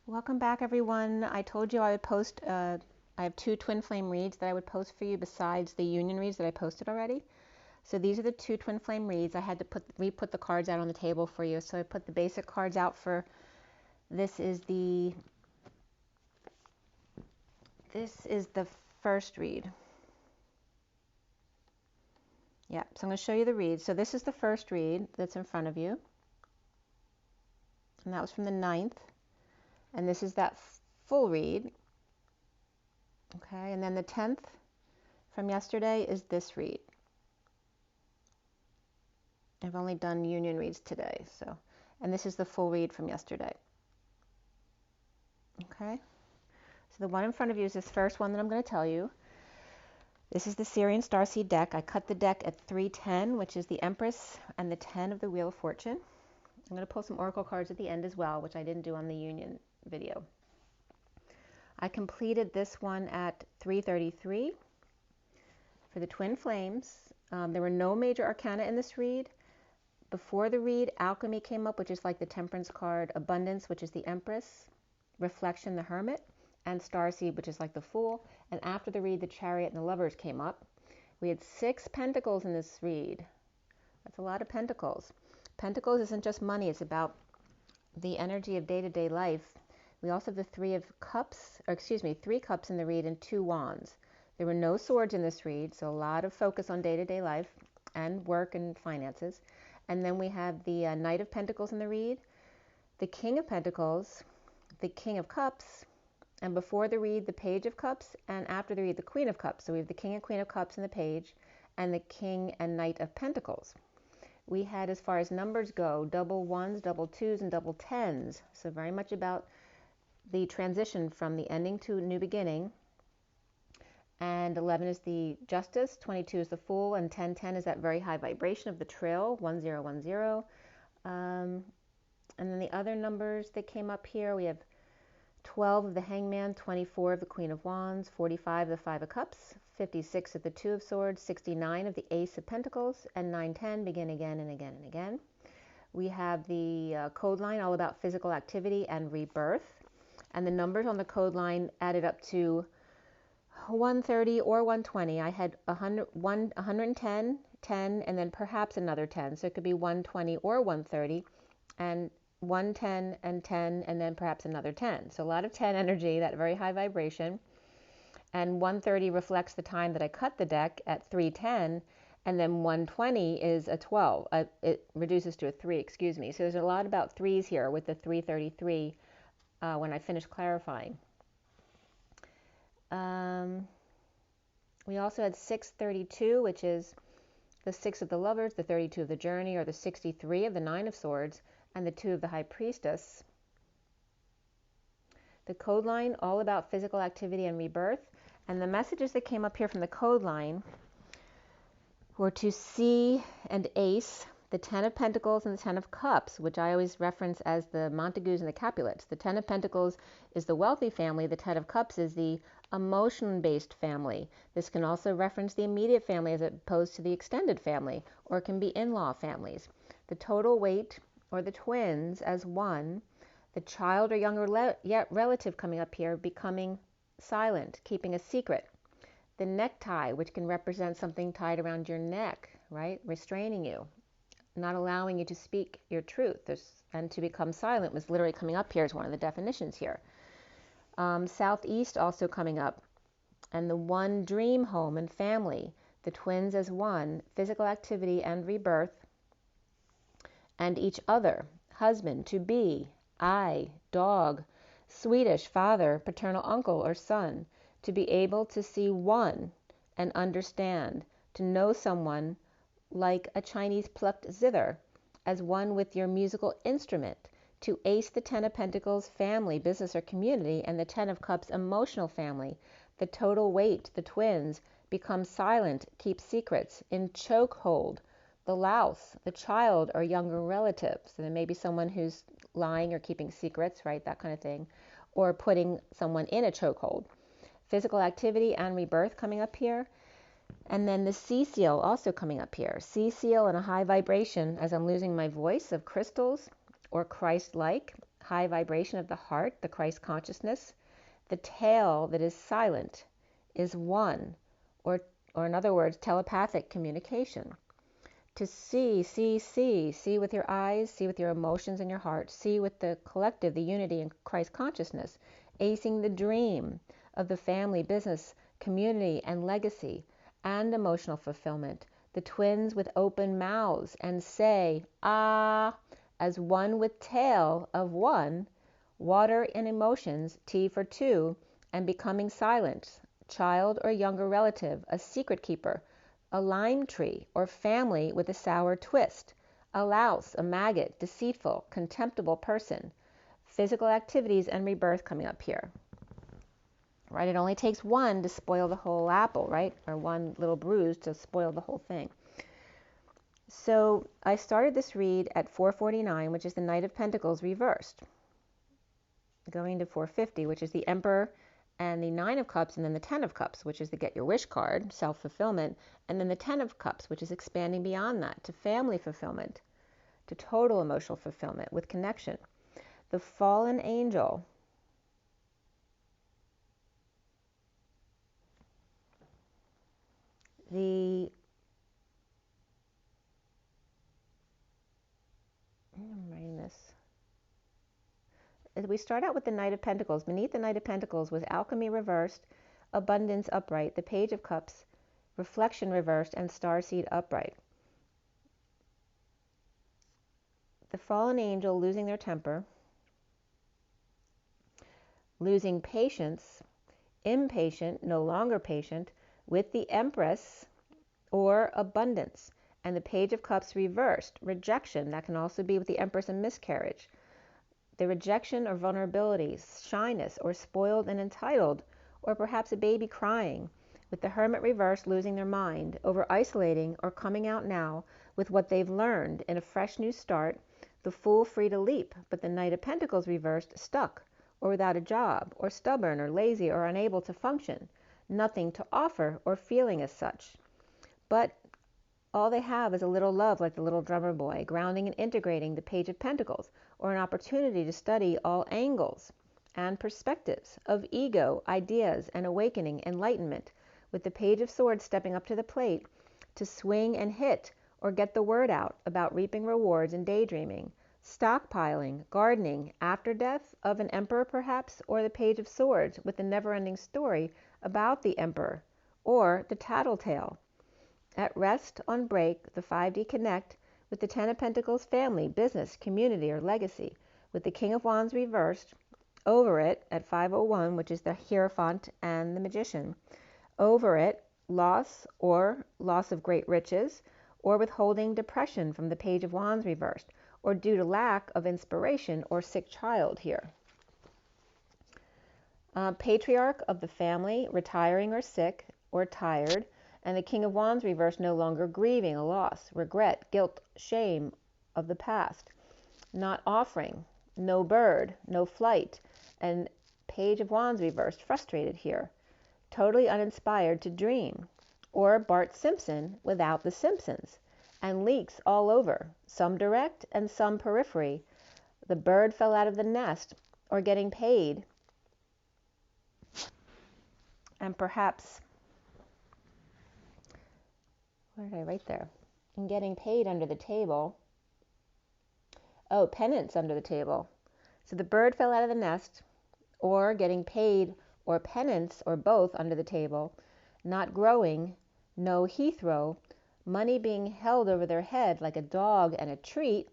Welcome back, everyone. I told you I would post, I have 2 twin flame reads that I would post for you besides the union reads that I posted already. So these are the 2 twin flame reads. I had to re-put the cards out on the table for you. So I put the basic cards out for, this is the first read. Yeah, so I'm going to show you the read. So this is the first read that's in front of you. And that was from the 9th. And this is that full read. Okay, and then the 10th from yesterday is this read. I've only done union reads today, so, and this is the full read from yesterday. Okay, so the one in front of you is this first one that I'm going to tell you. This is the SIRIAN Starseed deck. I cut the deck at 310, which is the Empress and the 10 of the Wheel of Fortune. I'm going to pull some oracle cards at the end as well, which I didn't do on the union video. I completed this one at 333 for the twin flames. There were no major arcana in this read. Before the read, Alchemy came up, which is like the Temperance card, Abundance, which is the Empress, Reflection, the Hermit, and Starseed, which is like the Fool. And after the read, the Chariot and the Lovers came up. We had 6 Pentacles in this read. That's a lot of Pentacles. Pentacles isn't just money, it's about the energy of day-to-day life. We also have the 3 Cups in the read and 2 Wands. There were no swords in this read, so a lot of focus on day-to-day life and work and finances. And then we have the Knight of Pentacles in the read, the King of Pentacles, the King of Cups, and before the read, the Page of Cups, and after the read, the Queen of Cups. So we have the King and Queen of Cups in the page, and the King and Knight of Pentacles. We had, as far as numbers go, double ones, double twos, and double tens. So very much about the transition from the ending to a new beginning. And 11 is the Justice, 22 is the Fool, and 1010 is that very high vibration of the Trill, 1010. And then the other numbers that came up here, we have 12 of the Hangman, 24 of the Queen of Wands, 45 of the 5 of Cups, 56 of the 2 of Swords, 69 of the Ace of Pentacles, and 910, begin again and again and again. We have the code line, all about physical activity and rebirth. And the numbers on the code line added up to 130 or 120. I had 110, 10, and then perhaps another 10. So it could be 120 or 130, and 110 and 10, and then perhaps another 10. So a lot of 10 energy, that very high vibration. And 130 reflects the time that I cut the deck at 310, and then 120 is a 12. It reduces to a 3, excuse me. So there's a lot about 3s here with the 333 when I finish clarifying. We also had 632, which is the 6 of the Lovers, the 32 of the Journey, or the 63 of the 9 of Swords, and the 2 of the High Priestess. The code line, all about physical activity and rebirth. And the messages that came up here from the code line were to see and ace the 10 of Pentacles and the 10 of Cups, which I always reference as the Montagues and the Capulets. The 10 of Pentacles is the wealthy family. The 10 of Cups is the emotion-based family. This can also reference the immediate family as opposed to the extended family, or it can be in-law families. The total weight, or the twins, as one. The child or younger yet relative coming up here, becoming silent, keeping a secret. The necktie, which can represent something tied around your neck, right? Restraining you, not allowing you to speak your truth. And to become silent was literally coming up here as one of the definitions here. Southeast also coming up. And the one dream home and family. The twins as one, physical activity and rebirth. And each other, husband, to be, I, dog, Swedish, father, paternal uncle or son. To be able to see one and understand, to know someone like a Chinese plucked zither, as one with your musical instrument, to ace the 10 of Pentacles family, business or community, and the 10 of Cups emotional family. The total weight, the twins, become silent, keep secrets, in chokehold, the louse, the child or younger relative. So there may be someone who's lying or keeping secrets, right, that kind of thing, or putting someone in a chokehold. Physical activity and rebirth coming up here. And then the sea seal also coming up here. Sea seal and a high vibration as I'm losing my voice of crystals or Christ-like. high vibration of the heart, the Christ consciousness. The tail that is silent is one, or in other words, telepathic communication. To see with your eyes, see with your emotions and your heart, see with the collective, the unity in Christ consciousness, acing the dream of the family, business, community, and legacy, and emotional fulfillment. The twins with open mouths and say, ah, as one with tail of one, water and emotions, T for two, and becoming silent, child or younger relative, a secret keeper, a lime tree or family with a sour twist, a louse, a maggot, deceitful, contemptible person, physical activities and rebirth coming up here. Right? It only takes one to spoil the whole apple, right? Or one little bruise to spoil the whole thing. So I started this read at 449, which is the Knight of Pentacles reversed, going to 450, which is the Emperor and the Nine of Cups, and then the Ten of Cups, which is the Get Your Wish card, self-fulfillment, and then the Ten of Cups, which is expanding beyond that to family fulfillment, to total emotional fulfillment with connection. The fallen angel, I'm writing this. We start out with the Knight of Pentacles. Beneath the Knight of Pentacles was Alchemy reversed, Abundance upright, the Page of Cups, Reflection reversed, and Starseed upright. The fallen angel losing their temper, losing patience, impatient, no longer patient, with the Empress or abundance, and the Page of Cups reversed, rejection. That can also be with the Empress and miscarriage. The rejection or vulnerability, shyness, or spoiled and entitled, or perhaps a baby crying, with the Hermit reversed, losing their mind, over isolating or coming out now with what they've learned in a fresh new start, the Fool free to leap, but the Knight of Pentacles reversed, stuck, or without a job, or stubborn, or lazy, or unable to function, nothing to offer, or feeling as such. But all they have is a little love, like the little drummer boy, grounding and integrating the Page of Pentacles, or an opportunity to study all angles and perspectives of ego, ideas, and awakening, enlightenment, with the Page of Swords stepping up to the plate to swing and hit or get the word out about reaping rewards and daydreaming, stockpiling, gardening, after death of an emperor perhaps, or the Page of Swords with the never-ending story about the emperor, or the tattletale. At rest, on break, the 5D connect with the Ten of Pentacles, family, business, community, or legacy, with the King of Wands reversed, over it at 501, which is the Hierophant and the Magician, over it, loss or loss of great riches, or withholding depression from the Page of Wands reversed, or due to lack of inspiration or sick child here. Patriarch of the family, retiring or sick or tired, and the King of Wands reversed, no longer grieving a loss, regret, guilt, shame of the past, not offering, no bird, no flight, and Page of Wands reversed, frustrated here, totally uninspired to dream, or Bart Simpson without the Simpsons, and leaks all over, some direct and some periphery. The bird fell out of the nest, or getting paid, and perhaps, what did I write there? And getting paid under the table. Oh, penance under the table. So the bird fell out of the nest, or getting paid, or penance, or both under the table, not growing, no Heathrow, money being held over their head like a dog and a treat,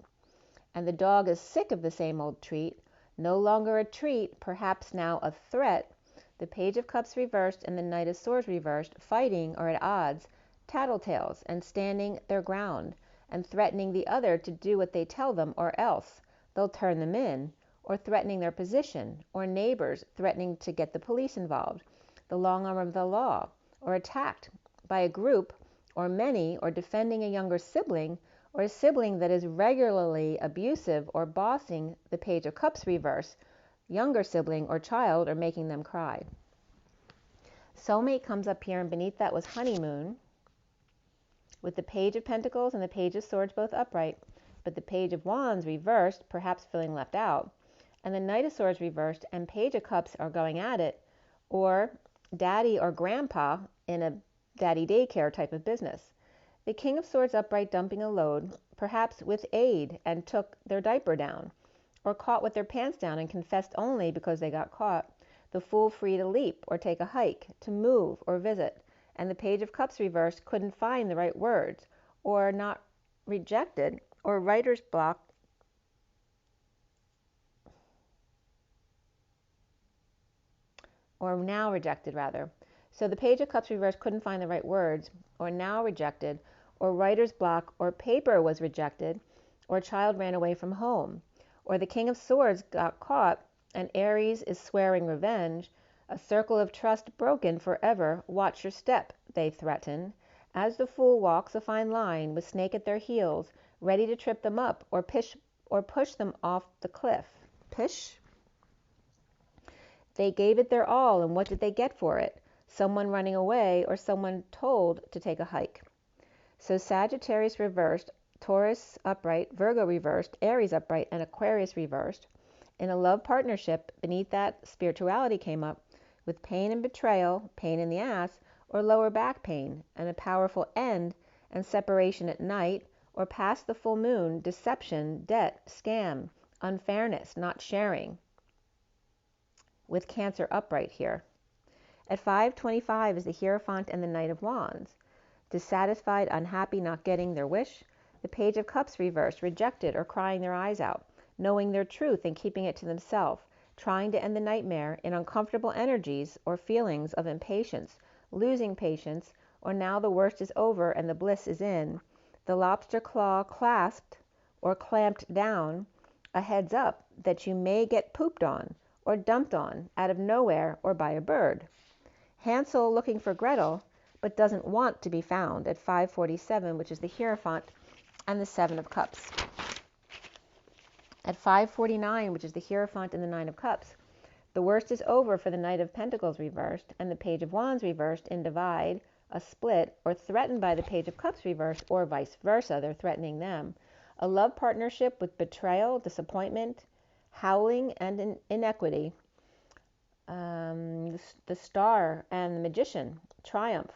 and the dog is sick of the same old treat, no longer a treat, perhaps now a threat, the Page of Cups reversed and the Knight of Swords reversed, fighting or at odds, tattletales, and standing their ground, and threatening the other to do what they tell them, or else they'll turn them in, or threatening their position, or neighbors threatening to get the police involved, the long arm of the law, or attacked by a group or many, or defending a younger sibling, or a sibling that is regularly abusive or bossing the Page of Cups reverse, younger sibling or child, or making them cry. Soulmate comes up here, and beneath that was honeymoon, with the Page of Pentacles and the Page of Swords both upright, but the Page of Wands reversed, perhaps feeling left out, and the Knight of Swords reversed and Page of Cups are going at it, or daddy or grandpa in a daddy daycare type of business. The King of Swords upright dumping a load, perhaps with aid, and took their diaper down, or caught with their pants down and confessed only because they got caught. The Fool free to leap or take a hike, to move or visit, and the Page of Cups reversed couldn't find the right words, or not rejected, or writer's block, or now rejected rather. So the Page of Cups reversed couldn't find the right words, or now rejected, or writer's block, or paper was rejected, or child ran away from home, or the King of Swords got caught, and Aries is swearing revenge, a circle of trust broken forever, watch your step, they threaten, as the Fool walks a fine line with Snake at their heels, ready to trip them up or push them off the cliff. Pish? They gave it their all, and what did they get for it? Someone running away, or someone told to take a hike. So Sagittarius reversed, Taurus upright, Virgo reversed, Aries upright, and Aquarius reversed. In a love partnership, beneath that, spirituality came up, with pain and betrayal, pain in the ass, or lower back pain, and a powerful end and separation at night, or past the full moon, deception, debt, scam, unfairness, not sharing, with Cancer upright here. At 525 is the Hierophant and the Knight of Wands. Dissatisfied, unhappy, not getting their wish. The Page of Cups reversed, rejected or crying their eyes out, knowing their truth and keeping it to themselves, trying to end the nightmare in uncomfortable energies or feelings of impatience, losing patience, or now the worst is over and the bliss is in. The lobster claw clasped or clamped down, a heads up that you may get pooped on or dumped on out of nowhere or by a bird. Hansel looking for Gretel, but doesn't want to be found at 547, which is the Hierophant and the Seven of Cups. At 549, which is the Hierophant and the Nine of Cups, the worst is over for the Knight of Pentacles reversed and the Page of Wands reversed in divide, a split, or threatened by the Page of Cups reversed, or vice versa, they're threatening them. A love partnership with betrayal, disappointment, howling, and inequity. The Star and the Magician, triumph,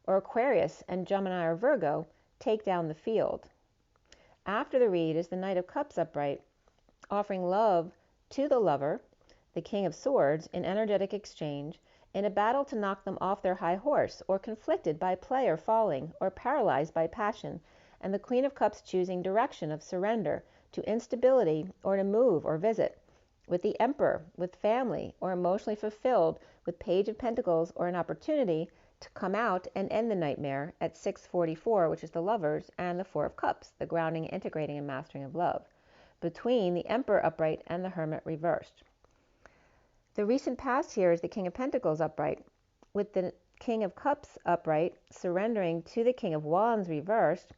or Aquarius and Gemini or Virgo take down the field. After the read is the Knight of Cups upright, offering love to the lover, the King of Swords, in energetic exchange, in a battle to knock them off their high horse, or conflicted by play or falling, or paralyzed by passion, and the Queen of Cups choosing direction of surrender to instability or to move or visit, with the Emperor, with family, or emotionally fulfilled with Page of Pentacles, or an opportunity to come out and end the nightmare at 644, which is the Lovers, and the Four of Cups, the grounding, integrating, and mastering of love, between the Emperor upright and the Hermit reversed. The recent past here is the King of Pentacles upright, with the King of Cups upright surrendering to the King of Wands reversed,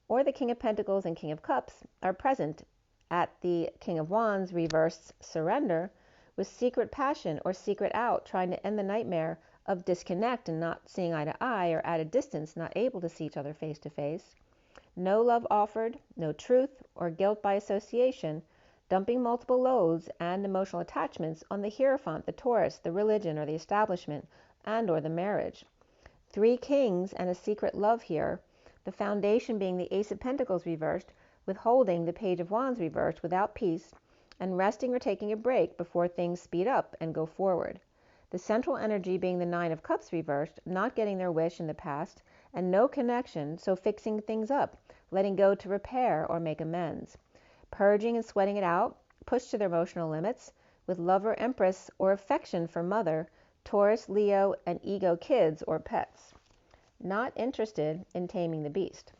or the King of Pentacles and King of Cups are present at the King of Wands reversed surrender with secret passion or secret out, trying to end the nightmare of disconnect and not seeing eye to eye, or at a distance, not able to see each other face to face. No love offered, no truth, or guilt by association, dumping multiple loads and emotional attachments on the Hierophant, the Taurus, the religion or the establishment, and or the marriage. Three kings and a secret love here, the foundation being the Ace of Pentacles reversed, withholding the Page of Wands reversed without peace, and resting or taking a break before things speed up and go forward. The central energy being the Nine of Cups reversed, not getting their wish in the past, and no connection, so fixing things up, letting go to repair or make amends. Purging and sweating it out, pushed to their emotional limits, with lover, empress, or affection for mother, Taurus, Leo, and ego kids or pets. Not interested in taming the beast.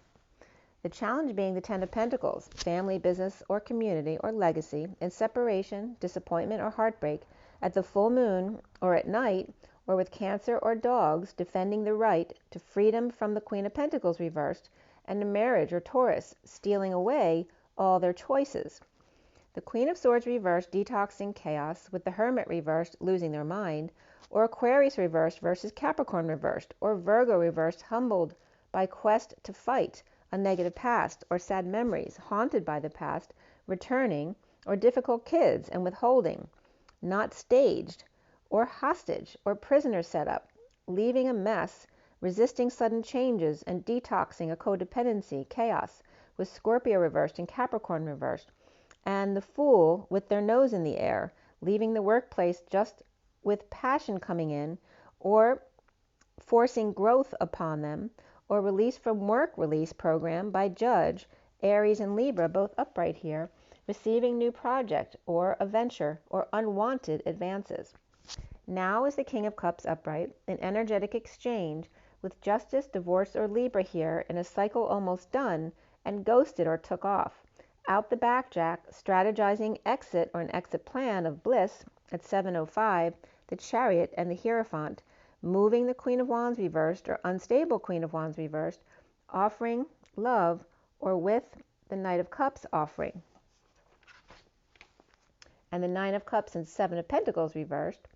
The challenge being the Ten of Pentacles, family, business, or community, or legacy, in separation, disappointment, or heartbreak, at the full moon, or at night, or with Cancer or dogs, defending the right to freedom from the Queen of Pentacles reversed, and a marriage or Taurus, stealing away all their choices. The Queen of Swords reversed, detoxing chaos, with the Hermit reversed, losing their mind, or Aquarius reversed versus Capricorn reversed, or Virgo reversed, humbled by quest to fight a negative past, or sad memories, haunted by the past, returning, or difficult kids and withholding, not staged, or hostage, or prisoner setup, leaving a mess, resisting sudden changes, and detoxing a codependency, chaos, with Scorpio reversed and Capricorn reversed, and the Fool with their nose in the air, leaving the workplace just with passion coming in, or forcing growth upon them, or release from work release program by Judge, Aries and Libra, both upright here, receiving new project or a venture or unwanted advances. Now is the King of Cups upright, an energetic exchange with Justice, Divorce, or Libra here in a cycle almost done and ghosted or took off. Out the back Jack, strategizing exit or an exit plan of Bliss at 7:05, the Chariot and the Hierophant, moving the Queen of Wands reversed or unstable Queen of Wands reversed, offering love or with the Knight of Cups offering. And the Nine of Cups and Seven of Pentacles reversed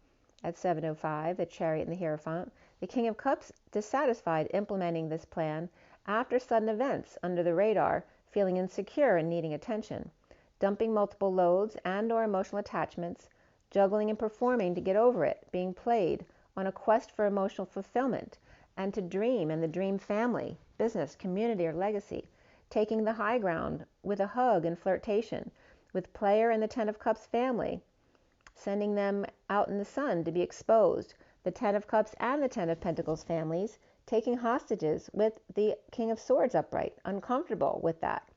at 7:05, the Chariot and the Hierophant, the King of Cups dissatisfied implementing this plan after sudden events under the radar, feeling insecure and needing attention, dumping multiple loads and or emotional attachments, juggling and performing to get over it, being played, on a quest for emotional fulfillment, and to dream and the dream family, business, community, or legacy, taking the high ground with a hug and flirtation, with Player and the Ten of Cups family, sending them out in the sun to be exposed, the Ten of Cups and the Ten of Pentacles families, taking hostages with the King of Swords upright, uncomfortable with that,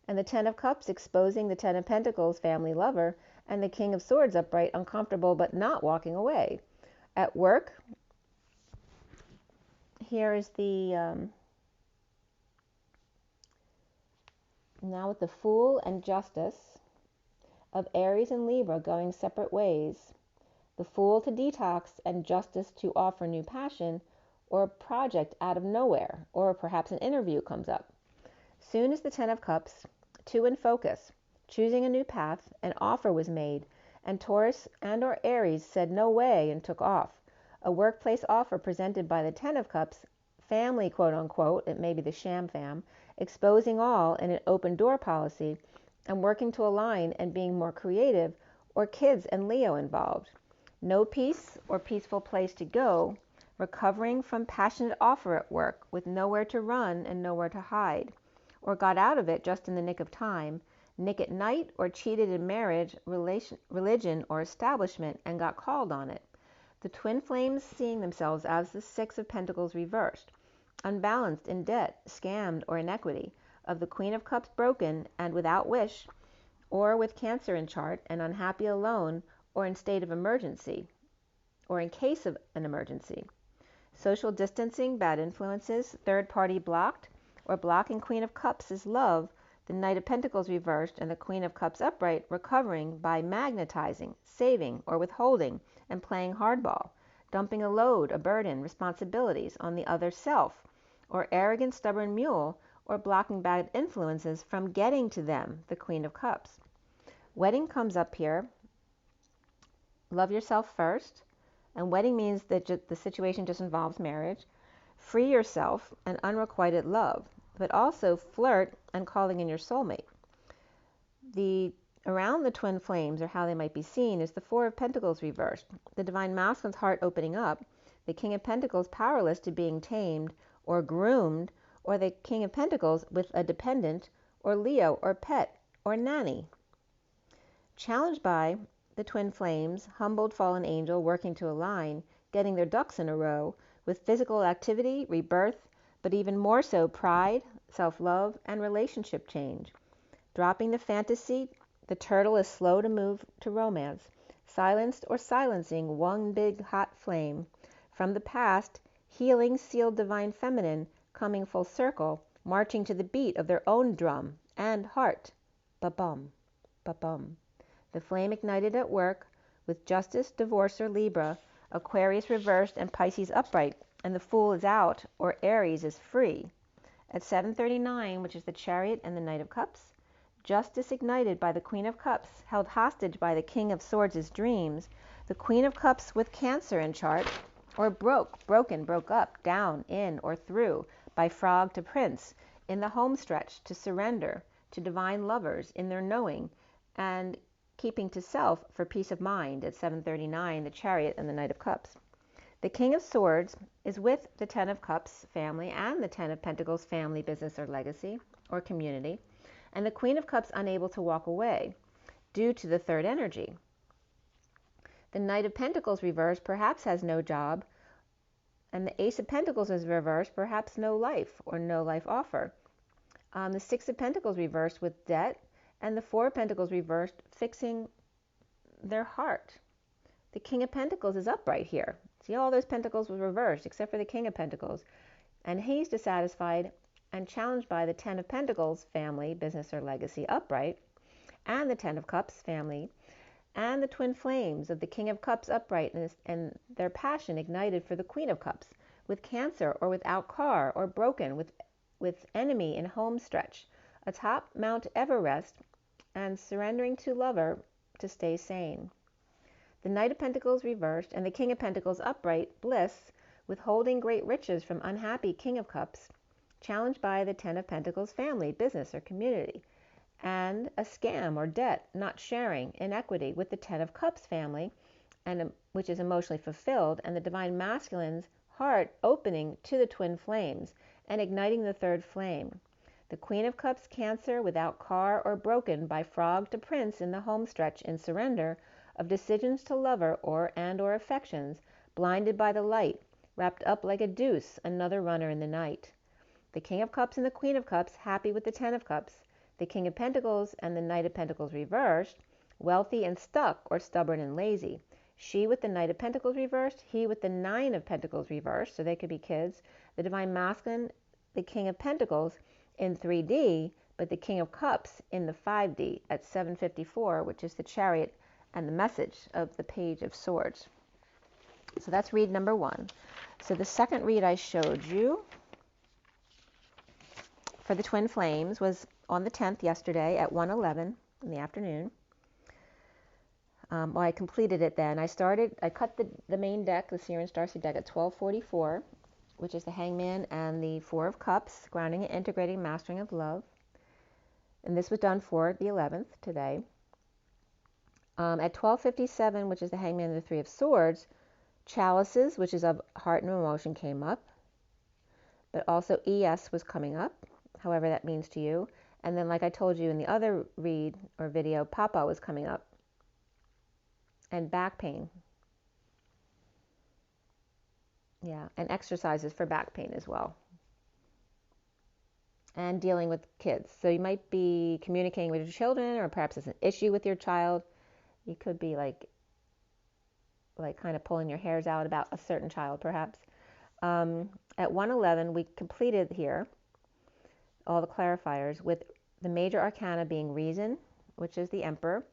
and the Ten of Cups exposing the Ten of Pentacles family lover, and the King of Swords upright, uncomfortable but not walking away. At work, here is the, now with the Fool and Justice of Aries and Libra going separate ways, the Fool to detox and Justice to offer new passion or a project out of nowhere, or perhaps an interview comes up. Soon as the Ten of Cups, two in focus, choosing a new path, an offer was made, and Taurus and or Aries said no way and took off. A workplace offer presented by the Ten of Cups, family quote unquote, it may be the sham fam, exposing all in an open door policy and working to align and being more creative, or kids and Leo involved. No peace or peaceful place to go, recovering from passionate offer at work with nowhere to run and nowhere to hide, or got out of it just in the nick of time, nick at night, or cheated in marriage, religion, or establishment and got called on it. The twin flames seeing themselves as the Six of Pentacles reversed, unbalanced in debt, scammed, or inequity, of the Queen of Cups broken and without wish, or with Cancer in chart and unhappy alone, or in state of emergency, or in case of an emergency. Social distancing, bad influences, third party blocked, or blocking Queen of Cups is love, the Knight of Pentacles reversed and the Queen of Cups upright, recovering by magnetizing, saving, or withholding, and playing hardball, dumping a load, a burden, responsibilities on the other self, or arrogant, stubborn mule, or blocking bad influences from getting to them, the Queen of Cups. Wedding comes up here. Love yourself first. And wedding means that the situation just involves marriage. Free yourself and unrequited love, but also flirt and calling in your soulmate. Around the twin flames, or how they might be seen, is the Four of Pentacles reversed, the Divine Masculine's heart opening up, the King of Pentacles powerless to being tamed or groomed, or the King of Pentacles with a dependent, or Leo, or pet, or nanny. Challenged by the twin flames, humbled fallen angel working to align, getting their ducks in a row, with physical activity, rebirth, but even more so pride, self-love, and relationship change. Dropping the fantasy, the turtle is slow to move to romance, silenced or silencing one big hot flame. From the past, healing, sealed divine feminine, coming full circle, marching to the beat of their own drum and heart. Ba-bum, ba-bum. The flame ignited at work with Justice, Divorce, or Libra, Aquarius reversed and Pisces upright, and the Fool is out, or Aries is free. At 7:39, which is the Chariot and the Knight of Cups, Justice ignited by the Queen of Cups, held hostage by the King of Swords' dreams, the Queen of Cups with Cancer in chart, or broke up, down, in, or through, by Frog to Prince, in the home stretch, to surrender, to divine lovers in their knowing, and keeping to self for peace of mind at 7:39, the Chariot and the Knight of Cups. The King of Swords is with the Ten of Cups family and the Ten of Pentacles family, business or legacy or community, and the Queen of Cups unable to walk away due to the third energy. The Knight of Pentacles reversed perhaps has no job, and the Ace of Pentacles is reversed, perhaps no life or no life offer. The Six of Pentacles reversed with debt, and the Four of Pentacles reversed fixing their heart. The King of Pentacles is upright here. See, all those pentacles were reversed except for the King of Pentacles, and he's dissatisfied and challenged by the Ten of Pentacles family, business or legacy, upright, and the Ten of Cups family, and the twin flames of the King of Cups uprightness and their passion ignited for the Queen of Cups, with Cancer or without car or broken, with enemy in home stretch, atop Mount Everest, and surrendering to lover to stay sane. The Knight of Pentacles reversed and the King of Pentacles upright, bliss, withholding great riches from unhappy King of Cups, challenged by the Ten of Pentacles family, business or community, and a scam or debt, not sharing, inequity with the Ten of Cups family, and which is emotionally fulfilled, and the Divine Masculine's heart opening to the twin flames and igniting the third flame. The Queen of Cups, Cancer, without car or broken by frog to prince in the home stretch in surrender of decisions to lover or affections, blinded by the light, wrapped up like a deuce, another runner in the night. The King of Cups and the Queen of Cups, happy with the Ten of Cups, the King of Pentacles and the Knight of Pentacles reversed, wealthy and stuck or stubborn and lazy. She with the Knight of Pentacles reversed, he with the Nine of Pentacles reversed, so they could be kids. The Divine Masculine, the King of Pentacles in 3D, but the King of Cups in the 5D at 7:54, which is the Chariot and the message of the Page of Swords. So that's read number 1. So the second read I showed you for the twin flames was on the 10th yesterday at 1:11 in the afternoon. Well, I completed it then. I cut the main deck, the SIRIAN STARSEED deck, at 12:44, which is the Hangman and the Four of Cups, grounding and integrating, mastering of love. And this was done for the 11th today. At 12:57, which is the Hangman and the Three of Swords, chalices, which is of heart and emotion, came up, but also ES was coming up, however that means to you. And then, like I told you in the other read or video, Papa was coming up, and back pain. Yeah, and exercises for back pain as well. And dealing with kids. So you might be communicating with your children, or perhaps it's an issue with your child. You could be like kind of pulling your hairs out about a certain child, perhaps. At 1:11, we completed here all the clarifiers, with the major arcana being reason, which is the Emperor,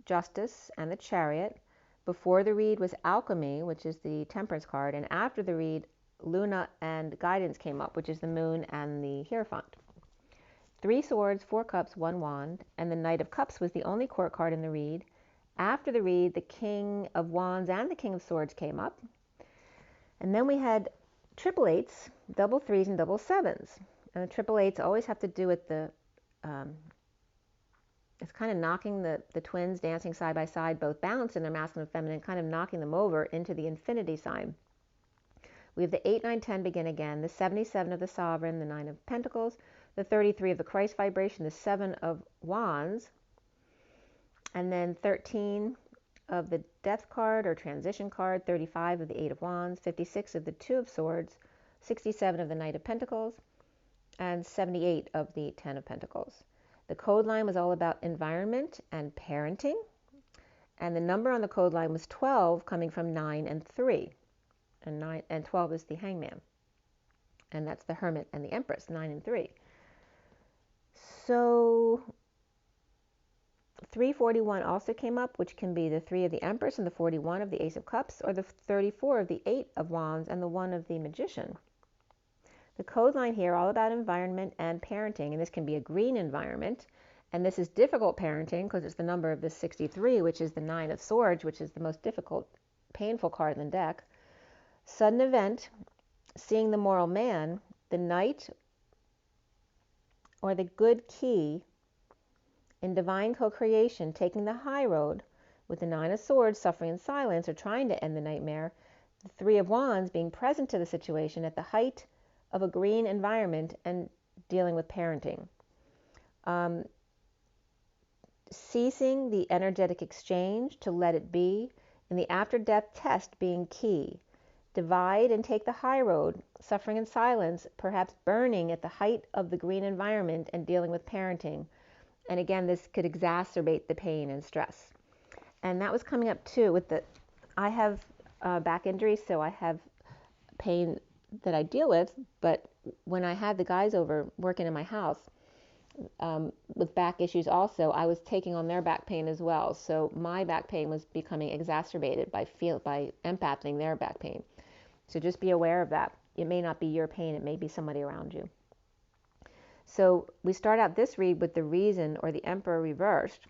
justice, and the Chariot. Before the read was alchemy, which is the Temperance card, and after the read, Luna and guidance came up, which is the Moon and the Hierophant. 3 swords, 4 cups, 1 wand, and the Knight of Cups was the only court card in the read. After the read, the King of Wands and the King of Swords came up. And then we had triple eights, double threes, and double sevens. And the triple eights always have to do with the, it's kind of knocking the twins dancing side by side, both balanced in their masculine and feminine, kind of knocking them over into the infinity sign. We have the 8, 9, 10 begin again, the 77 of the Sovereign, the 9 of Pentacles, the 33 of the Christ vibration, the 7 of Wands, and then 13 of the Death card or Transition card, 35 of the 8 of Wands, 56 of the 2 of Swords, 67 of the Knight of Pentacles, and 78 of the 10 of Pentacles. The code line was all about environment and parenting, and the number on the code line was 12, coming from 9 and 3, and 12 is the Hangman, and that's the Hermit and the Empress, 9 and 3. So 341 also came up, which can be the 3 of the Empress and the 41 of the Ace of Cups, or the 34 of the 8 of Wands and the 1 of the Magician. The code line here, all about environment and parenting, and this can be a green environment, and this is difficult parenting because it's the number of the 63, which is the 9 of Swords, which is the most difficult, painful card in the deck. Sudden event, seeing the moral man, the Knight, or the good key, In divine co-creation, taking the high road, with the Nine of Swords suffering in silence or trying to end the nightmare, the Three of Wands being present to the situation at the height of a green environment and dealing with parenting. Ceasing the energetic exchange to let it be, and the after-death test being key. Divide and take the high road, suffering in silence, perhaps burning at the height of the green environment and dealing with parenting. And again, this could exacerbate the pain and stress. And that was coming up too with I have back injuries, so I have pain that I deal with, but when I had the guys over working in my house with back issues also, I was taking on their back pain as well. So my back pain was becoming exacerbated by empathing their back pain. So just be aware of that. It may not be your pain, it may be somebody around you. So we start out this read with the Reason or the Emperor reversed.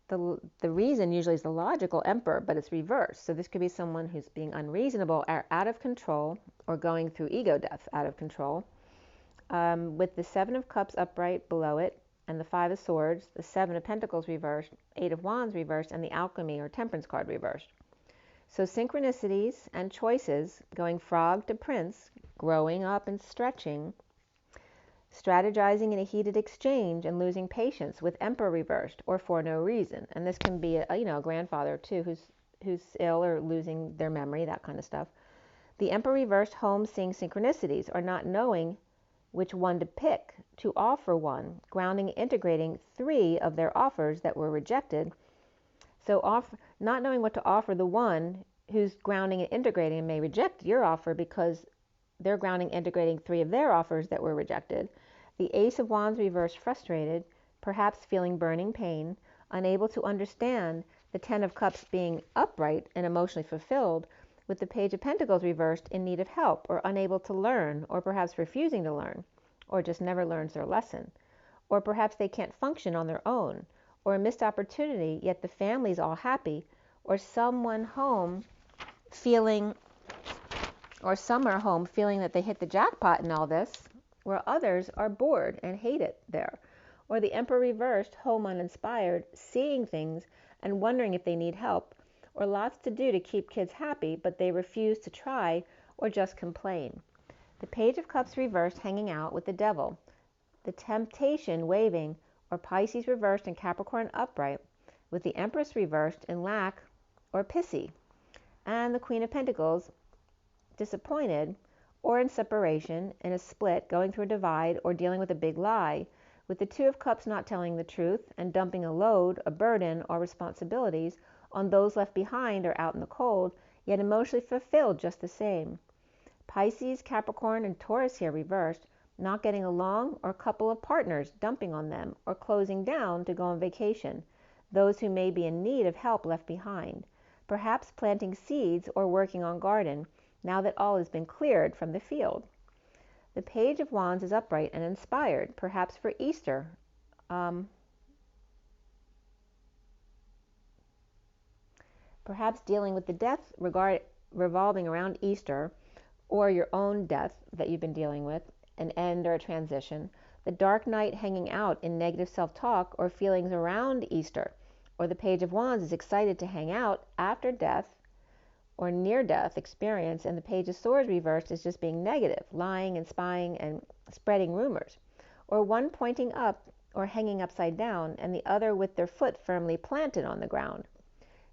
The reason usually is the logical Emperor, but it's reversed. So this could be someone who's being unreasonable or out of control, or going through ego death out of control. With the Seven of Cups upright below it, and the Five of Swords, the Seven of Pentacles reversed, Eight of Wands reversed, and the Alchemy or Temperance card reversed. So synchronicities and choices, going frog to prince, growing up and stretching, strategizing in a heated exchange and losing patience with Emperor reversed or for no reason. And this can be a grandfather too who's ill or losing their memory, that kind of stuff. The Emperor reversed, home seeing synchronicities or not knowing which one to pick to offer one, grounding and integrating 3 of their offers that were rejected. So not knowing what to offer the one who's grounding and integrating may reject your offer because they're grounding and integrating 3 of their offers that were rejected. The Ace of Wands reversed, frustrated, perhaps feeling burning pain, unable to understand the Ten of Cups being upright and emotionally fulfilled, with the Page of Pentacles reversed, in need of help or unable to learn, or perhaps refusing to learn, or just never learns their lesson. Or perhaps they can't function on their own, or a missed opportunity, yet the family's all happy, or some are home feeling that they hit the jackpot in all this, where others are bored and hate it there. Or the Emperor reversed, home uninspired, seeing things and wondering if they need help, or lots to do to keep kids happy, but they refuse to try or just complain. The Page of Cups reversed, hanging out with the Devil. The Temptation waving, or Pisces reversed and Capricorn upright, with the Empress reversed in lack or pissy, and the Queen of Pentacles disappointed or in separation, in a split, going through a divide, or dealing with a big lie, with the Two of Cups not telling the truth and dumping a load, a burden, or responsibilities on those left behind or out in the cold, yet emotionally fulfilled just the same. Pisces, Capricorn, and Taurus here reversed, not getting along, or a couple of partners dumping on them or closing down to go on vacation, those who may be in need of help left behind, perhaps planting seeds or working on garden, now that all has been cleared from the field. The Page of Wands is upright and inspired, perhaps for Easter. Perhaps dealing with the death revolving around Easter, or your own death that you've been dealing with, an end or a transition. The dark night hanging out in negative self-talk or feelings around Easter. Or the Page of Wands is excited to hang out after death or near-death experience, and the Page of Swords reversed is just being negative, lying and spying and spreading rumors. Or one pointing up or hanging upside down, and the other with their foot firmly planted on the ground.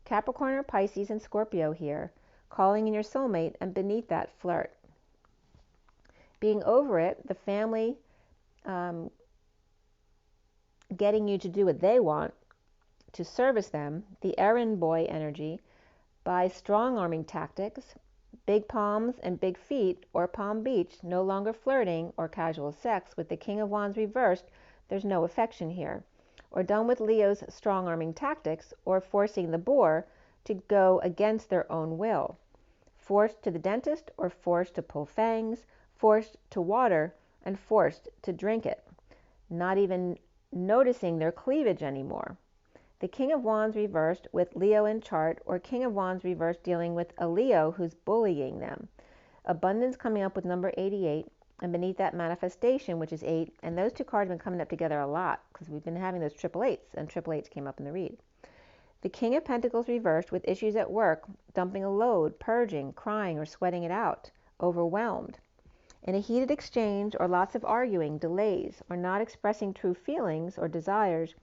Capricorn or Pisces and Scorpio here, calling in your soulmate, and beneath that, flirt. Being over it, the family getting you to do what they want, to service them, the errand boy energy, by strong-arming tactics, big palms and big feet, or Palm Beach, no longer flirting or casual sex, with the King of Wands reversed, there's no affection here. Or done with Leo's strong-arming tactics, or forcing the boar to go against their own will. Forced to the dentist, or forced to pull fangs, forced to water, and forced to drink it. Not even noticing their cleavage anymore. The King of Wands reversed with Leo in chart, or King of Wands reversed dealing with a Leo who's bullying them. Abundance coming up with number 88, And beneath that, manifestation, which is 8. And those two cards have been coming up together a lot because we've been having those triple eights, and triple eights came up in the read. The King of Pentacles reversed with issues at work, dumping a load, purging, crying, or sweating it out, overwhelmed. In a heated exchange or lots of arguing, delays, or not expressing true feelings or desires,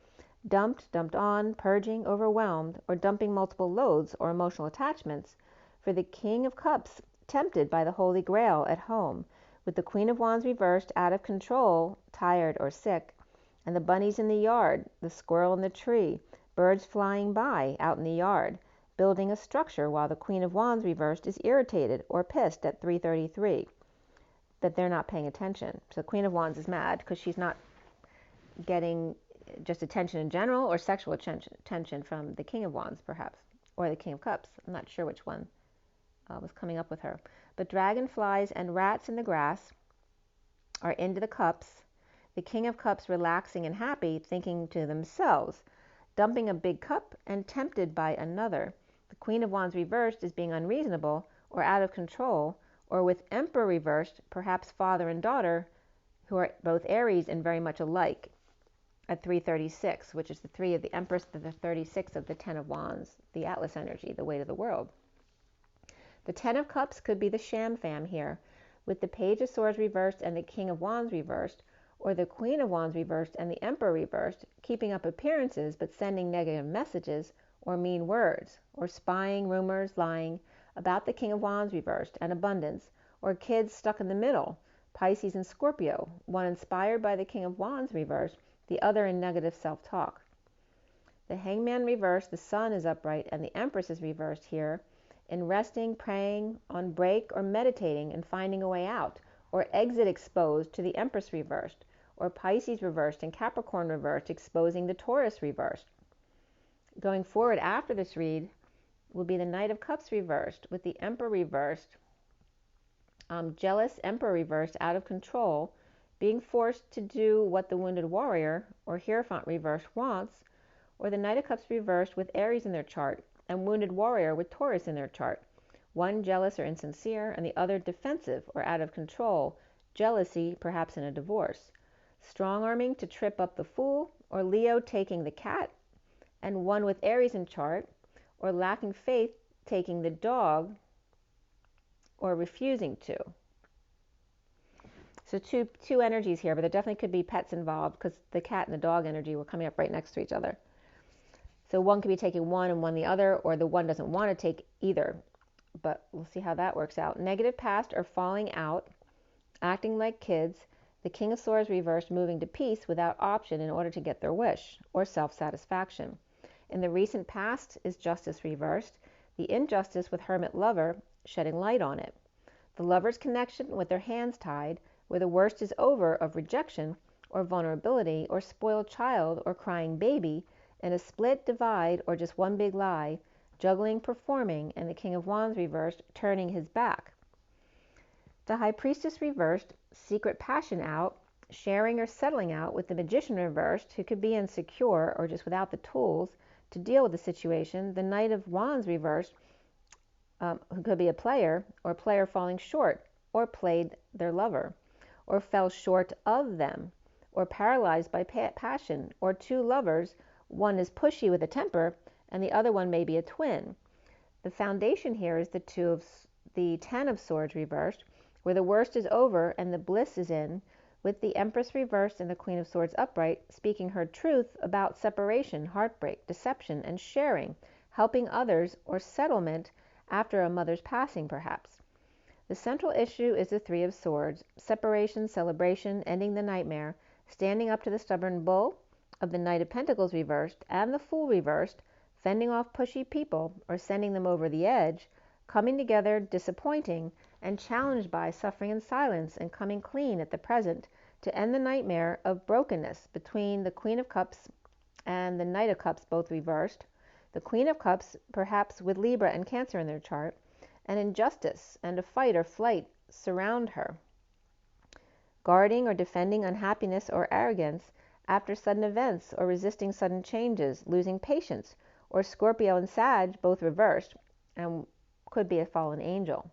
dumped on, purging, overwhelmed, or dumping multiple loads or emotional attachments. For the King of Cups, tempted by the Holy Grail at home, with the Queen of Wands reversed, out of control, tired or sick, and the bunnies in the yard, the squirrel in the tree, birds flying by out in the yard, building a structure, while the Queen of Wands reversed is irritated or pissed at 3:33 that they're not paying attention. So the Queen of Wands is mad because she's not getting just attention in general, or sexual attention from the King of Wands perhaps, or the King of Cups. I'm not sure which one was coming up with her. But dragonflies and rats in the grass are into the cups. The King of Cups relaxing and happy, thinking to themselves, dumping a big cup and tempted by another. The Queen of Wands reversed is being unreasonable or out of control, or with Emperor reversed, perhaps father and daughter, who are both Aries and very much alike, at 3:36, which is the 3 of the Empress, the 36 of the 10 of Wands, the Atlas energy, the weight of the world. The 10 of Cups could be the sham fam here, with the Page of Swords reversed and the King of Wands reversed, or the Queen of Wands reversed and the Emperor reversed, keeping up appearances but sending negative messages or mean words, or spying, rumors, lying about the King of Wands reversed and abundance, or kids stuck in the middle, Pisces and Scorpio, one inspired by the King of Wands reversed, the other in negative self-talk. The Hangman reversed, the Sun is upright, and the Empress is reversed here, in resting, praying, on break, or meditating and finding a way out, or exit exposed to the Empress reversed, or Pisces reversed and Capricorn reversed, exposing the Taurus reversed. Going forward after this read will be the Knight of Cups reversed, with the Emperor reversed, jealous Emperor reversed, out of control, being forced to do what the Wounded Warrior, or Hierophant reversed, wants, or the Knight of Cups reversed with Aries in their chart, and Wounded Warrior with Taurus in their chart, one jealous or insincere, and the other defensive or out of control, jealousy perhaps in a divorce, strong-arming to trip up the Fool, or Leo taking the cat, and one with Aries in chart, or lacking faith taking the dog, or refusing to. So two energies here, but there definitely could be pets involved because the cat and the dog energy were coming up right next to each other. So one could be taking one and one the other, or the one doesn't want to take either. But we'll see how that works out. Negative past or falling out, acting like kids. The King of Swords reversed, moving to peace without option in order to get their wish, or self-satisfaction. In the recent past is Justice reversed, the injustice with Hermit Lover shedding light on it. The lover's connection with their hands tied, where the worst is over of rejection, or vulnerability, or spoiled child, or crying baby, in a split, divide, or just one big lie, juggling, performing, and the King of Wands reversed, turning his back. The High Priestess reversed, secret passion out, sharing or settling out, with the Magician reversed, who could be insecure or just without the tools to deal with the situation. The Knight of Wands reversed, who could be a player, or player falling short, or played their lover, or fell short of them, or paralyzed by passion, or two lovers, one is pushy with a temper, and the other one may be a twin. The foundation here is the 10 of Swords reversed, where the worst is over and the bliss is in, with the Empress reversed and the Queen of Swords upright, speaking her truth about separation, heartbreak, deception, and sharing, helping others, or settlement after a mother's passing perhaps. The central issue is the 3 of Swords, separation, celebration, ending the nightmare, standing up to the stubborn bull of the Knight of Pentacles reversed and the Fool reversed, fending off pushy people or sending them over the edge, coming together, disappointing, and challenged by suffering in silence, and coming clean at the present to end the nightmare of brokenness between the Queen of Cups and the Knight of Cups, both reversed, the Queen of Cups perhaps with Libra and Cancer in their chart, and injustice and a fight or flight surround her, guarding or defending unhappiness or arrogance after sudden events, or resisting sudden changes, losing patience, or Scorpio and Sag both reversed, and could be a fallen angel.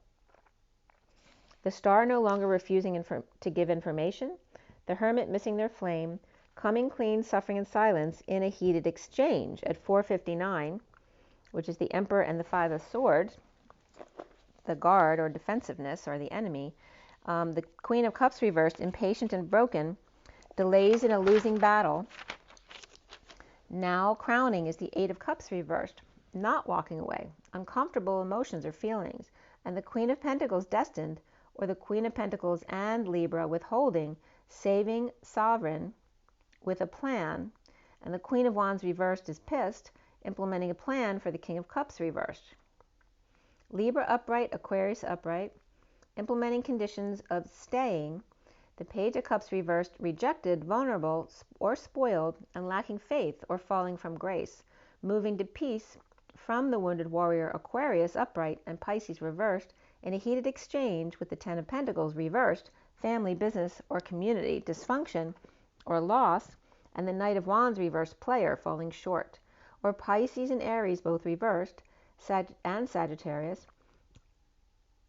The star no longer refusing to give information, the hermit missing their flame, coming clean, suffering in silence in a heated exchange at 4:59, which is the Emperor and the Five of Swords, the guard or defensiveness or the enemy. The Queen of Cups reversed, impatient and broken, delays in a losing battle. Now crowning is the Eight of Cups reversed, not walking away, uncomfortable emotions or feelings, and the Queen of Pentacles destined, or the Queen of Pentacles and Libra withholding, saving, sovereign, with a plan, and the Queen of Wands reversed is pissed, implementing a plan for the King of Cups reversed. Libra upright, Aquarius upright, implementing conditions of staying. The Page of Cups reversed, rejected, vulnerable, or spoiled, and lacking faith or falling from grace, moving to peace from the wounded warrior Aquarius upright and Pisces reversed in a heated exchange with the Ten of Pentacles reversed, family, business, or community, dysfunction, or loss, and the Knight of Wands reversed, player, falling short, or Pisces and Aries both reversed, and Sagittarius,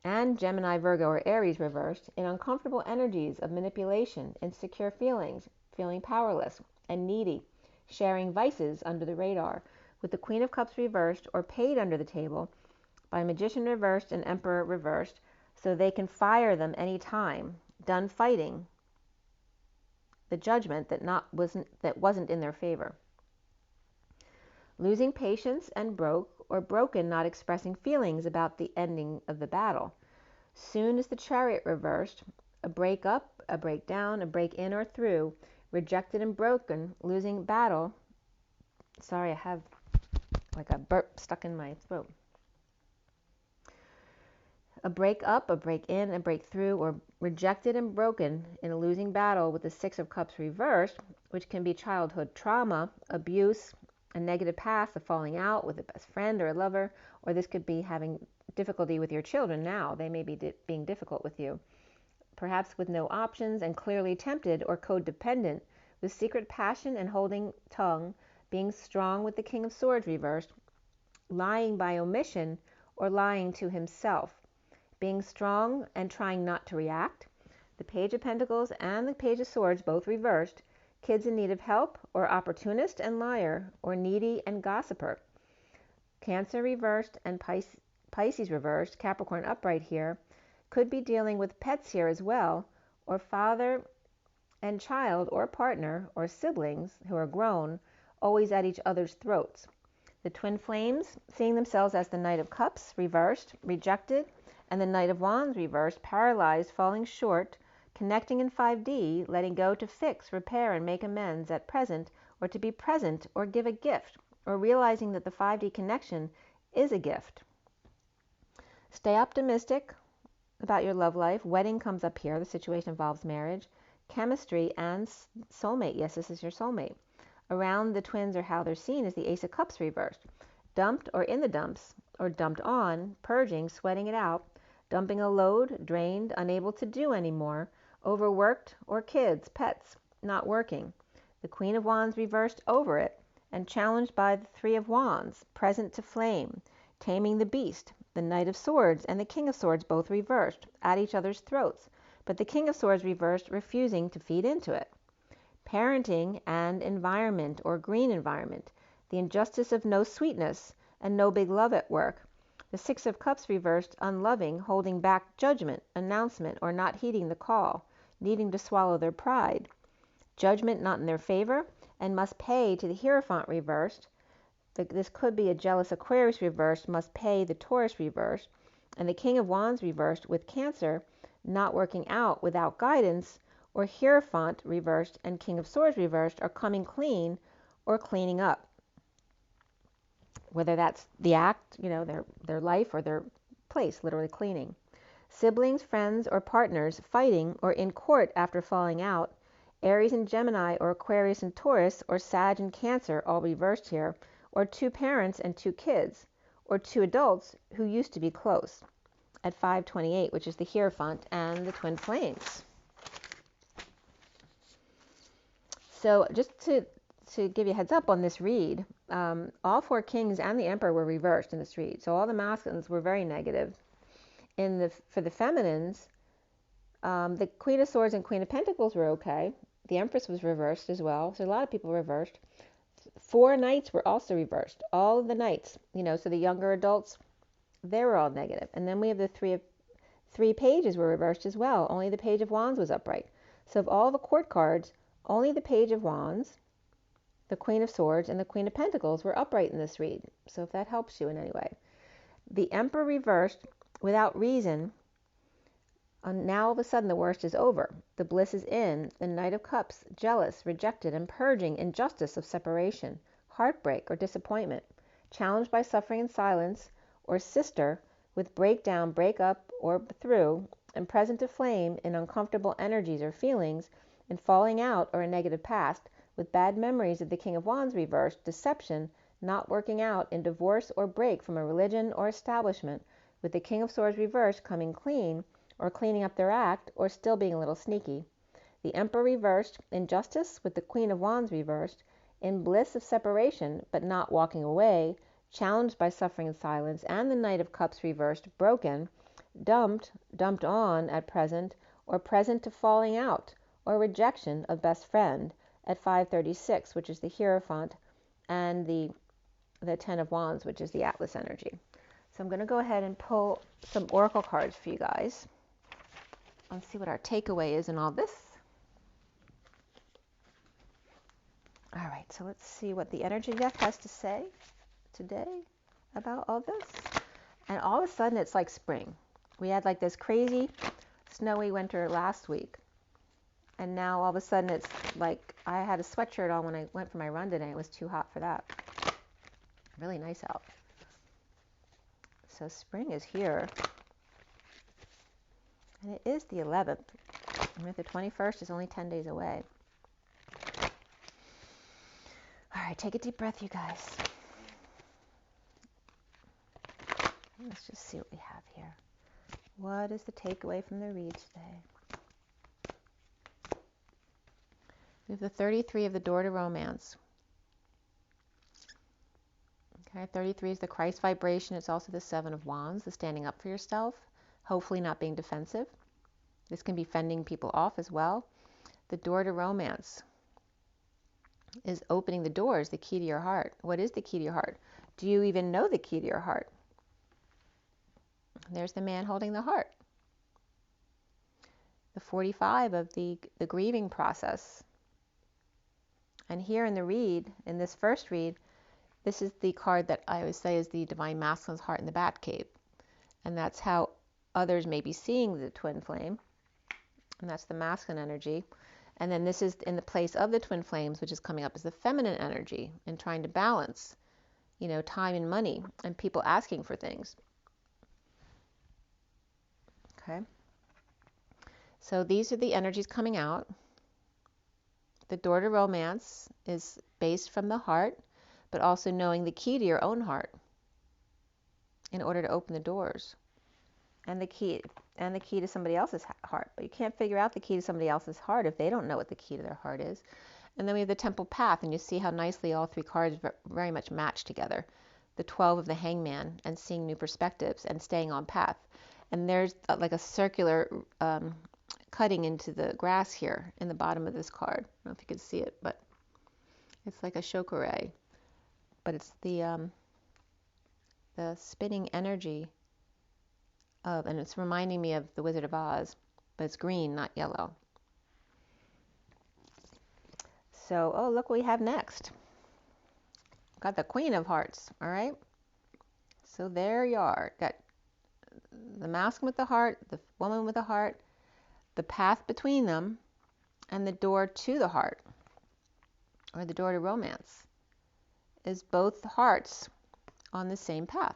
and Gemini, Virgo, or Aries reversed, in uncomfortable energies of manipulation, insecure feelings, feeling powerless and needy, sharing vices under the radar, with the Queen of Cups reversed or paid under the table by Magician reversed and Emperor reversed, so they can fire them any time, done fighting the judgment that wasn't in their favor. Losing patience and broke or broken, not expressing feelings about the ending of the battle. Soon as the Chariot reversed, a break up, a break down, a break in or through, rejected and broken, losing battle. Sorry, I have like a burp stuck in my throat. A break up, a break in, a break through, or rejected and broken in a losing battle with the Six of Cups reversed, which can be childhood trauma, abuse, a negative past, a falling out with a best friend or a lover, or this could be having difficulty with your children now. They may be being difficult with you. Perhaps with no options and clearly tempted or codependent, with secret passion and holding tongue, being strong with the King of Swords reversed, lying by omission or lying to himself, being strong and trying not to react. The Page of Pentacles and the Page of Swords both reversed, kids in need of help, or opportunist and liar, or needy and gossiper. Cancer reversed and Pisces reversed, Capricorn upright here, could be dealing with pets here as well, or father and child or partner or siblings who are grown, always at each other's throats. The twin flames, seeing themselves as the Knight of Cups reversed, rejected, and the Knight of Wands reversed, paralyzed, falling short, connecting in 5D, letting go to fix, repair, and make amends at present, or to be present, or give a gift, or realizing that the 5D connection is a gift. Stay optimistic about your love life. Wedding comes up here. The situation involves marriage, chemistry, and soulmate. Yes, this is your soulmate. Around the twins, or how they're seen, is the Ace of Cups reversed. Dumped or in the dumps, or dumped on, purging, sweating it out, dumping a load, drained, unable to do anymore, overworked, or kids, pets, not working. The Queen of Wands reversed over it, and challenged by the Three of Wands, present to flame, taming the beast. The Knight of Swords and the King of Swords both reversed, at each other's throats, but the King of Swords reversed, refusing to feed into it. Parenting and environment, or green environment, the injustice of no sweetness and no big love at work. The Six of Cups reversed, unloving, holding back judgment, announcement, or not heeding the call, needing to swallow their pride. Judgment not in their favor, and must pay to the Hierophant reversed. This could be a jealous Aquarius reversed, must pay the Taurus reversed, and the King of Wands reversed with Cancer, not working out without guidance, or Hierophant reversed and King of Swords reversed are coming clean or cleaning up. Whether that's the act, their life, or their place, literally cleaning. Siblings, friends, or partners fighting or in court after falling out. Aries and Gemini, or Aquarius and Taurus, or Sag and Cancer, all reversed here, or two parents and two kids, or two adults who used to be close, at 528, which is the Hierophant and the twin flames. So just to give you a heads up on this read, all four kings and the emperor were reversed in this read. So all the masculines were very negative. For the feminines, The Queen of Swords and Queen of Pentacles were okay. The Empress was reversed as well. So a lot of people reversed. 4 knights were also reversed. All of the knights, so the younger adults, they were all negative. And then we have the three pages were reversed as well. Only the Page of Wands was upright. So of all the court cards, only the Page of Wands, the Queen of Swords, and the Queen of Pentacles were upright in this read. So if that helps you in any way. The Emperor reversed without reason. Now all of a sudden the worst is over. The bliss is in. The Knight of Cups, jealous, rejected, and purging injustice of separation, heartbreak or disappointment, challenged by suffering in silence, or sister with breakdown, break up, or through, and present to flame in uncomfortable energies or feelings, in falling out or a negative past, with bad memories of the King of Wands reversed, deception, not working out, in divorce or break from a religion or establishment, with the King of Swords reversed, coming clean, or cleaning up their act, or still being a little sneaky. The Emperor reversed, injustice, with the Queen of Wands reversed, in bliss of separation, but not walking away, challenged by suffering in silence, and the Knight of Cups reversed, broken, dumped on at present, or present to falling out, or rejection of best friend, at 536, which is the Hierophant, and the 10 of Wands, which is the Atlas energy. So I'm going to go ahead and pull some oracle cards for you guys. Let's see what our takeaway is in all this. All right, so let's see what the energy deck has to say today about all this. And all of a sudden, it's like spring. We had like this crazy snowy winter last week. And now all of a sudden, it's like I had a sweatshirt on when I went for my run today. It was too hot for that. Really nice out. So spring is here. And it is the 11th. And the 21st is only 10 days away. All right, take a deep breath, you guys. Let's just see what we have here. What is the takeaway from the read today? We have the 33 of the door to romance. Okay, 33 is the Christ vibration. It's also the 7 of Wands, the standing up for yourself. Hopefully not being defensive. This can be fending people off as well. The door to romance is opening the doors, the key to your heart. What is the key to your heart? Do you even know the key to your heart? There's the man holding the heart. The 45 of the grieving process. And here in the read, in this first read, this is the card that I always say is the Divine Masculine's heart in the Bat Cave. And that's how others may be seeing the twin flame. And that's the masculine energy. And then this is in the place of the twin flames, which is coming up as the feminine energy and trying to balance, time and money and people asking for things. Okay. So these are the energies coming out. The door to romance is based from the heart, but also knowing the key to your own heart in order to open the doors. And the key to somebody else's heart. But you can't figure out the key to somebody else's heart if they don't know what the key to their heart is. And then we have the Temple Path, and you see how nicely all 3 cards very much match together. The 12 of the Hangman, and seeing new perspectives, and staying on path. And there's like a circular cutting into the grass here in the bottom of this card. I don't know if you can see it, but it's like a chakra. But it's the spinning energy and it's reminding me of the Wizard of Oz, but it's green, not yellow. So, look what we have next. Got the Queen of Hearts, all right? So there you are. Got the masculine with the heart, the woman with the heart, the path between them, and the door to the heart, or the door to romance, is both hearts on the same path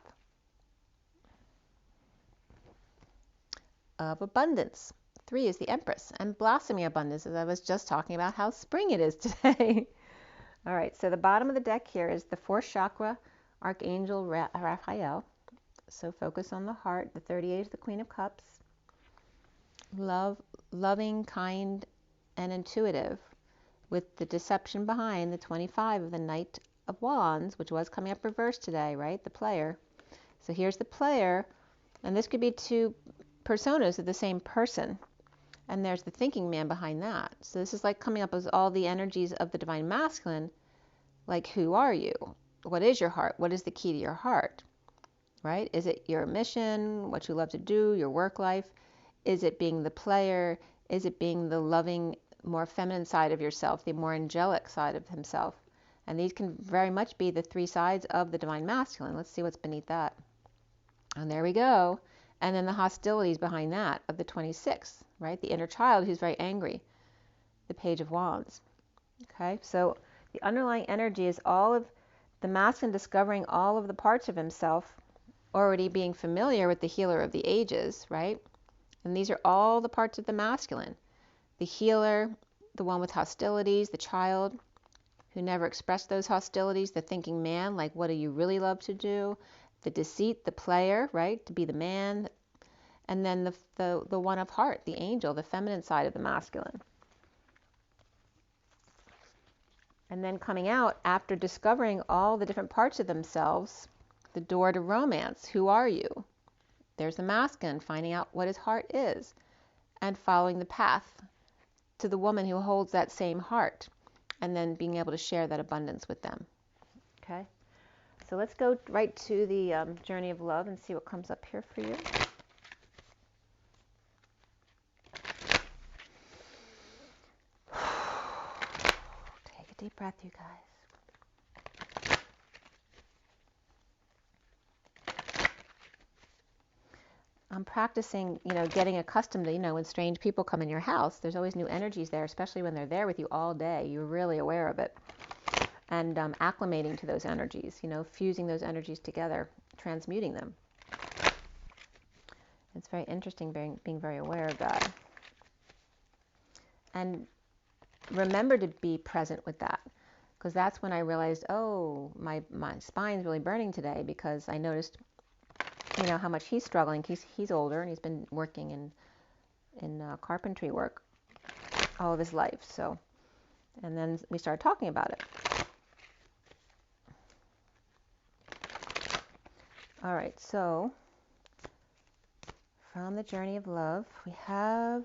of abundance. 3 is the Empress, and blossoming abundance, as I was just talking about how spring it is today. All right, so the bottom of the deck here is the 4th chakra, Archangel Raphael. So focus on the heart. The 38 is the Queen of Cups. Loving, kind, and intuitive, with the deception behind the 25 of the Knight of Wands, which was coming up reversed today, right? The player. So here's the player, and this could be 2 personas of the same person. And there's the thinking man behind that. So this is like coming up as all the energies of the divine masculine. Like, who are you? What is your heart? What is the key to your heart? Right? Is it your mission, what you love to do, your work life? Is it being the player? Is it being the loving, more feminine side of yourself, the more angelic side of himself? And these can very much be the three sides of the divine masculine. Let's see what's beneath that. And there we go. And then the hostilities behind that of the 26th, right? The inner child who's very angry. The Page of Wands. Okay, so the underlying energy is all of the masculine discovering all of the parts of himself, already being familiar with the healer of the ages, right? And these are all the parts of the masculine. The healer, the one with hostilities, the child who never expressed those hostilities, the thinking man, like what do you really love to do? The deceit, the player, right? To be the man. And then the one of heart, the angel, the feminine side of the masculine. And then coming out after discovering all the different parts of themselves, the door to romance. Who are you? There's the masculine, finding out what his heart is and following the path to the woman who holds that same heart, and then being able to share that abundance with them. Okay, so let's go right to the journey of love and see what comes up here for you. Take a deep breath, you guys. I'm practicing, getting accustomed to, when strange people come in your house, there's always new energies there, especially when they're there with you all day. You're really aware of it. And acclimating to those energies, fusing those energies together, transmuting them. It's very interesting being very aware of that. And remember to be present with that, because that's when I realized, oh, my spine's really burning today, because I noticed how much he's struggling. He's older and he's been working in carpentry work all of his life. So, and then we started talking about it. All right, so from the journey of love, we have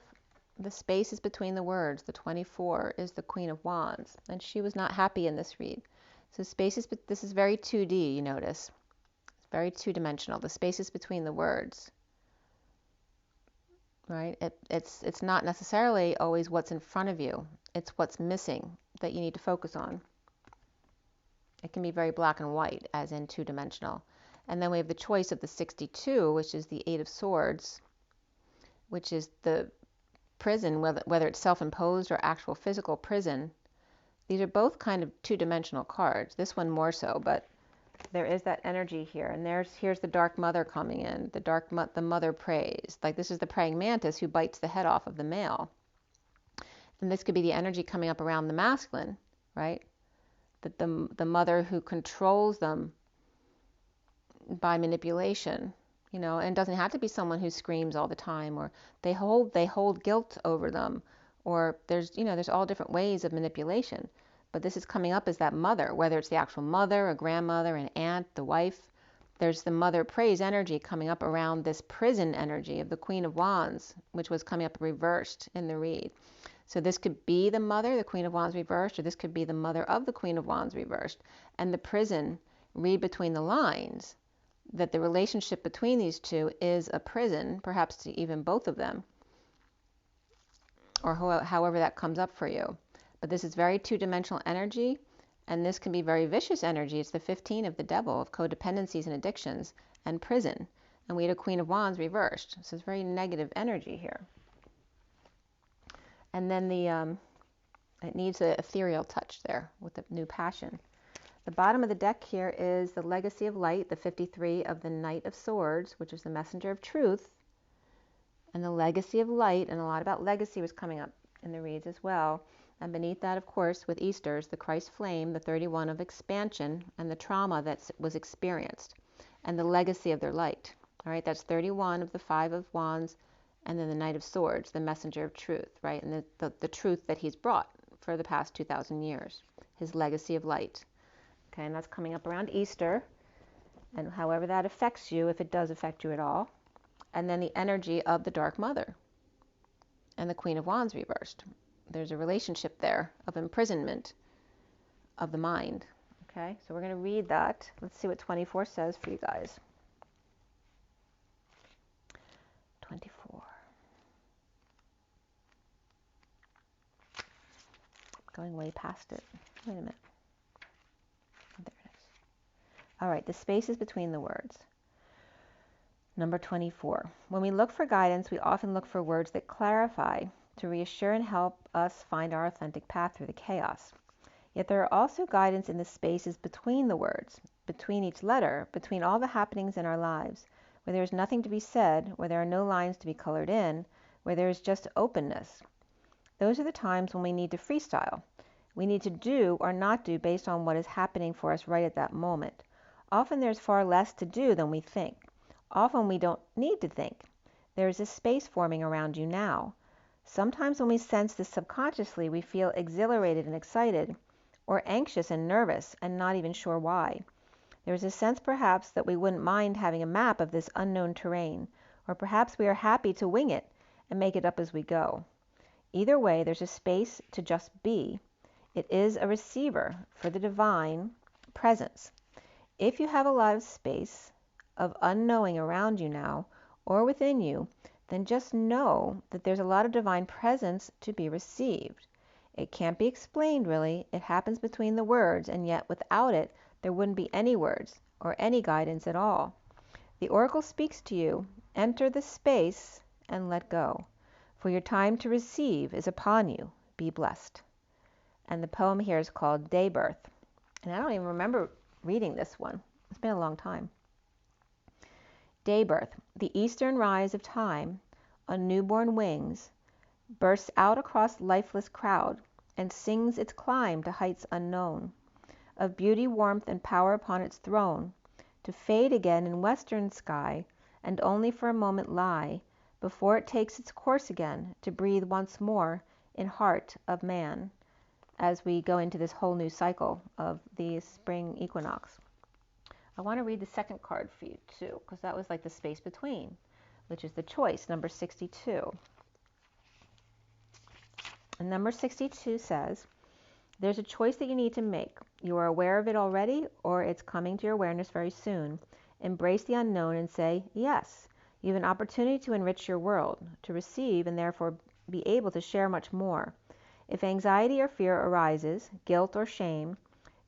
the spaces between the words. The 24 is the Queen of Wands, and she was not happy in this read. So spaces, but this is very 2D, you notice. It's very two-dimensional. The spaces between the words, right? It's not necessarily always what's in front of you. It's what's missing that you need to focus on. It can be very black and white, as in two-dimensional. And then we have the choice of the 62, which is the 8 of Swords, which is the prison, whether it's self-imposed or actual physical prison. These are both kind of two-dimensional cards. This one more so, but there is that energy here. And here's the Dark Mother coming in. The Mother prays. Like, this is the praying mantis who bites the head off of the male. And this could be the energy coming up around the masculine, right? That the mother who controls them by manipulation, and it doesn't have to be someone who screams all the time, or they hold guilt over them, or there's all different ways of manipulation. But this is coming up as that mother, whether it's the actual mother, a grandmother, an aunt, the wife. There's the mother praise energy coming up around this prison energy of the Queen of Wands, which was coming up reversed in the read. So this could be the mother, the Queen of Wands reversed, or this could be the mother of the Queen of Wands reversed. And the prison, read between the lines, that the relationship between these two is a prison, perhaps to even both of them, or however that comes up for you. But this is very two-dimensional energy, and this can be very vicious energy. It's the 15 of the devil, of codependencies and addictions, and prison. And we had a Queen of Wands reversed. So it's very negative energy here. And then it needs an ethereal touch there with the new passion. The bottom of the deck here is the Legacy of Light, the 53 of the Knight of Swords, which is the messenger of truth. And the Legacy of Light, and a lot about legacy was coming up in the reads as well. And beneath that, of course, with Easter's, the Christ Flame, the 31 of expansion, and the trauma that was experienced, and the legacy of their light. All right, that's 31 of the 5 of Wands, and then the Knight of Swords, the messenger of truth, right? And the truth that he's brought for the past 2,000 years, his legacy of light. Okay, and that's coming up around Easter, and however that affects you, if it does affect you at all. And then the energy of the Dark Mother. and the Queen of Wands reversed. There's a relationship there of imprisonment of the mind. Okay, so we're going to read that. Let's see what 24 says for you guys. 24. Going way past it. Wait a minute. There it is. All right, the spaces between the words. Number 24. When we look for guidance, we often look for words that clarify, to reassure and help us find our authentic path through the chaos. Yet there are also guidance in the spaces between the words, between each letter, between all the happenings in our lives, where there is nothing to be said, where there are no lines to be colored in, where there is just openness. Those are the times when we need to freestyle. We need to do or not do based on what is happening for us right at that moment. Often there's far less to do than we think. Often we don't need to think. There is a space forming around you now. Sometimes when we sense this subconsciously, we feel exhilarated and excited, or anxious and nervous and not even sure why. There is a sense perhaps that we wouldn't mind having a map of this unknown terrain, or perhaps we are happy to wing it and make it up as we go. Either way, there's a space to just be. It is a receiver for the divine presence. If you have a lot of space of unknowing around you now or within you, then just know that there's a lot of divine presence to be received. It can't be explained really. It happens between the words, and yet without it, there wouldn't be any words or any guidance at all. The oracle speaks to you. Enter the space and let go. For your time to receive is upon you. Be blessed. And the poem here is called Day Birth. And I don't even remember reading this one. It's been a long time. Day birth, the eastern rise of time, on newborn wings, bursts out across lifeless crowd, and sings its climb to heights unknown, of beauty, warmth, and power upon its throne, to fade again in western sky, and only for a moment lie, before it takes its course again, to breathe once more in heart of man, as we go into this whole new cycle of the spring equinox. I want to read the second card for you too, because that was like the space between, which is the choice, number 62. And number 62 says, there's a choice that you need to make. You are aware of it already, or it's coming to your awareness very soon. Embrace the unknown and say, yes. You have an opportunity to enrich your world, to receive and therefore be able to share much more. If anxiety or fear arises, guilt or shame,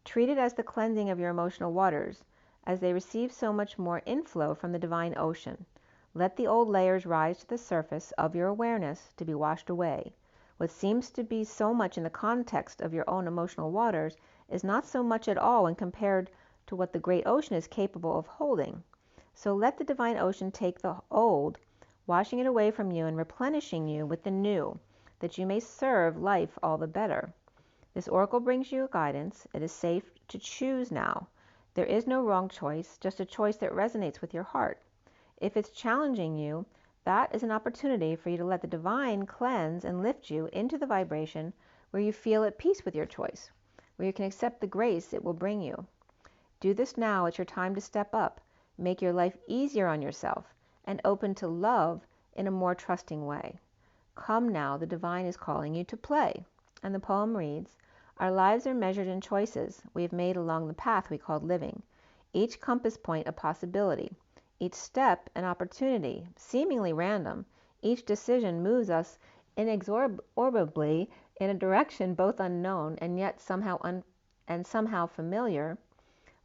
treat it as the cleansing of your emotional waters, as they receive so much more inflow from the divine ocean. Let the old layers rise to the surface of your awareness to be washed away. What seems to be so much in the context of your own emotional waters is not so much at all when compared to what the great ocean is capable of holding. So let the divine ocean take the old, washing it away from you and replenishing you with the new, that you may serve life all the better. This oracle brings you guidance. It is safe to choose now. There is no wrong choice, just a choice that resonates with your heart. If it's challenging you, that is an opportunity for you to let the divine cleanse and lift you into the vibration where you feel at peace with your choice, where you can accept the grace it will bring you. Do this now. It's your time to step up, make your life easier on yourself, and open to love in a more trusting way. Come now, the divine is calling you to play. And the poem reads, our lives are measured in choices we have made along the path we called living. Each compass point a possibility. Each step an opportunity, seemingly random. Each decision moves us inexorably in a direction both unknown and yet somehow familiar.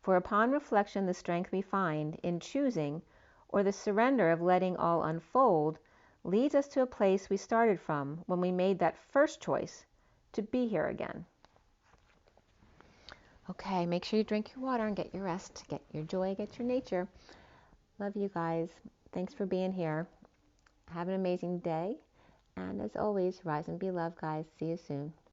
For upon reflection the strength we find in choosing, or the surrender of letting all unfold, leads us to a place we started from when we made that first choice to be here again. Okay, make sure you drink your water and get your rest, get your joy, get your nature. Love you guys. Thanks for being here. Have an amazing day. And as always, rise and be loved, guys. See you soon.